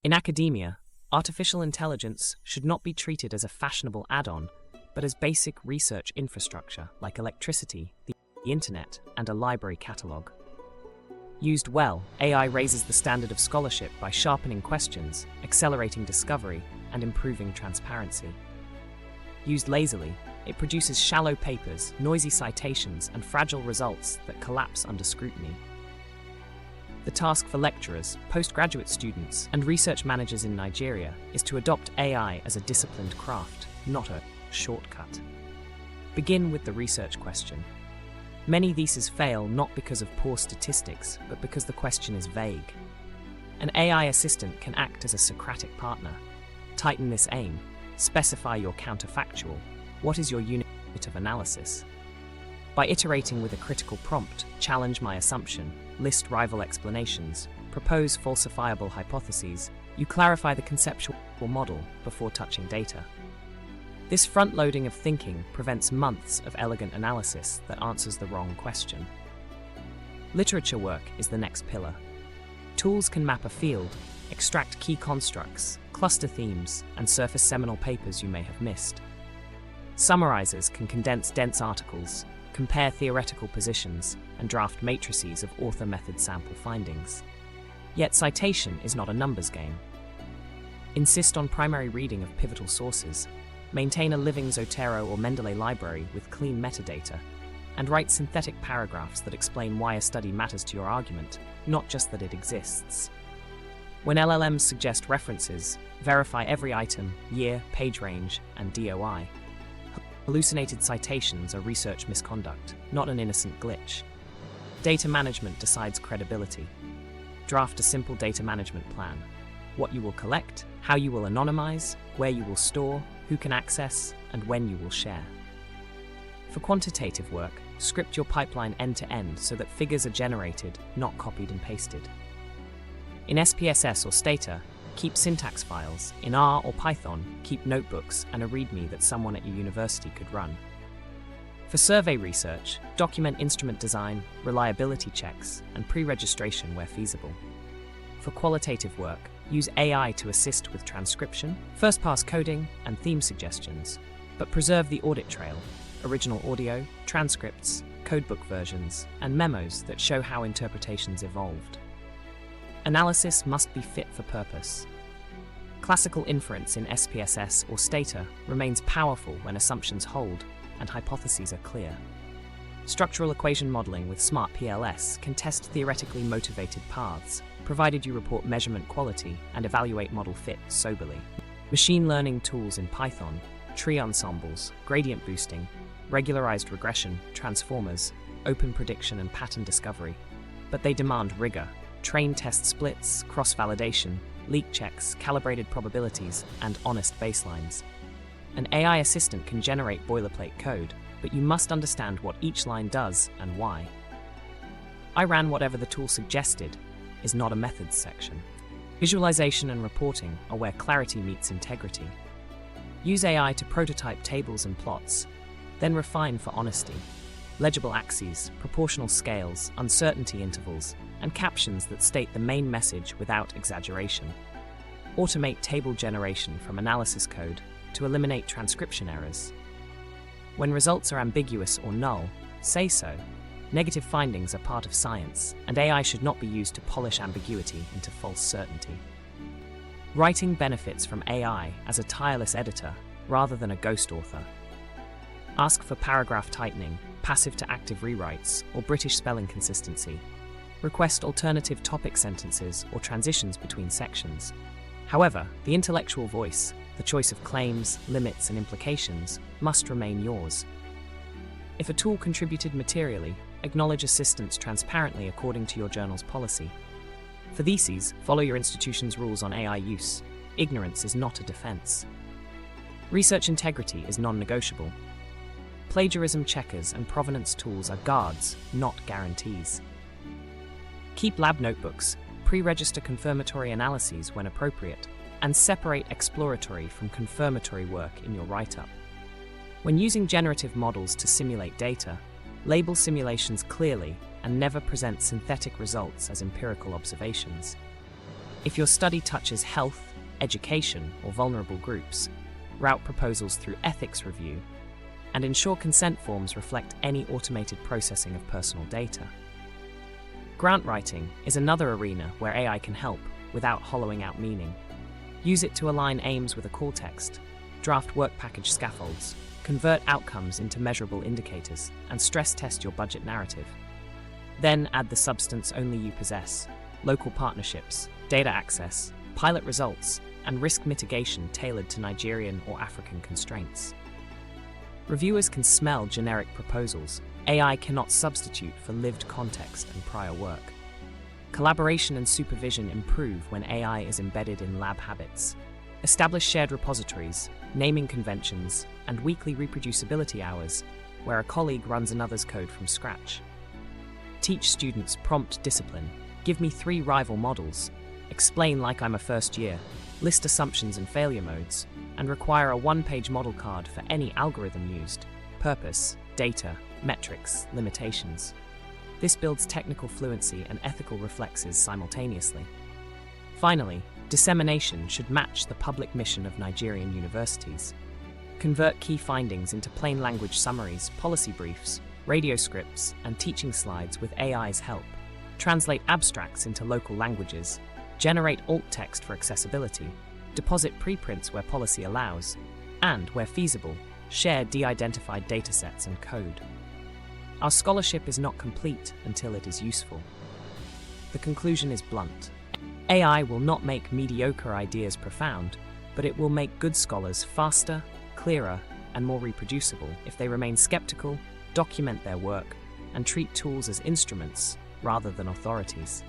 In academia, artificial intelligence should not be treated as a fashionable add-on, but as basic research infrastructure like electricity, the internet, and a library catalogue. Used well, AI raises the standard of scholarship by sharpening questions, accelerating discovery, and improving transparency. Used lazily, it produces shallow papers, noisy citations, and fragile results that collapse under scrutiny. The task for lecturers, postgraduate students, and research managers in Nigeria is to adopt AI as a disciplined craft, not a shortcut. Begin with the research question. Many theses fail not because of poor statistics, but because the question is vague. An AI assistant can act as a Socratic partner. Tighten this aim. Specify your counterfactual. What is your unit of analysis? By iterating with a critical prompt, challenge my assumption, list rival explanations, propose falsifiable hypotheses, you clarify the conceptual model before touching data. This front-loading of thinking prevents months of elegant analysis that answers the wrong question. Literature work is the next pillar. Tools can map a field, extract key constructs, cluster themes, and surface seminal papers you may have missed. Summarizers can condense dense articles, compare theoretical positions, and draft matrices of author-method sample findings. Yet citation is not a numbers game. Insist on primary reading of pivotal sources, maintain a living Zotero or Mendeley library with clean metadata, and write synthetic paragraphs that explain why a study matters to your argument, not just that it exists. When LLMs suggest references, verify every item, year, page range, and DOI. Hallucinated citations are research misconduct, not an innocent glitch. Data management decides credibility. Draft a simple data management plan. What you will collect, how you will anonymize, where you will store, who can access, and when you will share. For quantitative work, script your pipeline end-to-end so that figures are generated, not copied and pasted. In SPSS or Stata, keep syntax files. In R or Python, keep notebooks and a README that someone at your university could run. For survey research, document instrument design, reliability checks, and pre-registration where feasible. For qualitative work, use AI to assist with transcription, first-pass coding, and theme suggestions, but preserve the audit trail, original audio, transcripts, codebook versions, and memos that show how interpretations evolved. Analysis must be fit for purpose. Classical inference in SPSS or Stata remains powerful when assumptions hold and hypotheses are clear. Structural equation modeling with smart PLS can test theoretically motivated paths, provided you report measurement quality and evaluate model fit soberly. Machine learning tools in Python, tree ensembles, gradient boosting, regularized regression, transformers, open prediction and pattern discovery, but they demand rigor. Train test splits, cross-validation, leak checks, calibrated probabilities, and honest baselines. An AI assistant can generate boilerplate code, but you must understand what each line does and why. I ran whatever the tool suggested is not a methods section. Visualization and reporting are where clarity meets integrity. Use AI to prototype tables and plots, then refine for honesty. Legible axes, proportional scales, uncertainty intervals, and captions that state the main message without exaggeration. Automate table generation from analysis code to eliminate transcription errors. When results are ambiguous or null, say so. Negative findings are part of science, and AI should not be used to polish ambiguity into false certainty. Writing benefits from AI as a tireless editor rather than a ghost author. Ask for paragraph tightening, passive to active rewrites, or British spelling consistency. Request alternative topic sentences or transitions between sections. However, the intellectual voice, the choice of claims, limits, and implications must remain yours. If a tool contributed materially, acknowledge assistance transparently according to your journal's policy. For theses, follow your institution's rules on AI use. Ignorance is not a defense. Research integrity is non-negotiable. Plagiarism checkers and provenance tools are guards, not guarantees. Keep lab notebooks, pre-register confirmatory analyses when appropriate, and separate exploratory from confirmatory work in your write-up. When using generative models to simulate data, label simulations clearly and never present synthetic results as empirical observations. If your study touches health, education, or vulnerable groups, route proposals through ethics review, and ensure consent forms reflect any automated processing of personal data. Grant writing is another arena where AI can help without hollowing out meaning. Use it to align aims with a call text, draft work package scaffolds, convert outcomes into measurable indicators, and stress test your budget narrative. Then add the substance only you possess, local partnerships, data access, pilot results, and risk mitigation tailored to Nigerian or African constraints. Reviewers can smell generic proposals. AI cannot substitute for lived context and prior work. Collaboration and supervision improve when AI is embedded in lab habits. Establish shared repositories, naming conventions, and weekly reproducibility hours, where a colleague runs another's code from scratch. Teach students prompt discipline. Give me 3 rival models. Explain like I'm a first year. List assumptions and failure modes, and require a 1-page model card for any algorithm used. Purpose, data, metrics, limitations. This builds technical fluency and ethical reflexes simultaneously. Finally, dissemination should match the public mission of Nigerian universities. Convert key findings into plain language summaries, policy briefs, radio scripts, and teaching slides with AI's help. Translate abstracts into local languages. Generate alt text for accessibility. Deposit preprints where policy allows. And, where feasible, share de-identified datasets and code. Our scholarship is not complete until it is useful. The conclusion is blunt. AI will not make mediocre ideas profound, but it will make good scholars faster, clearer, and more reproducible if they remain skeptical, document their work, and treat tools as instruments rather than authorities.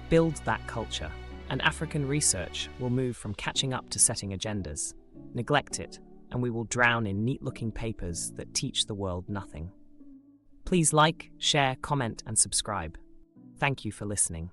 Build that culture, and African research will move from catching up to setting agendas. Neglect it, and we will drown in neat-looking papers that teach the world nothing. Please like, share, comment, and subscribe. Thank you for listening.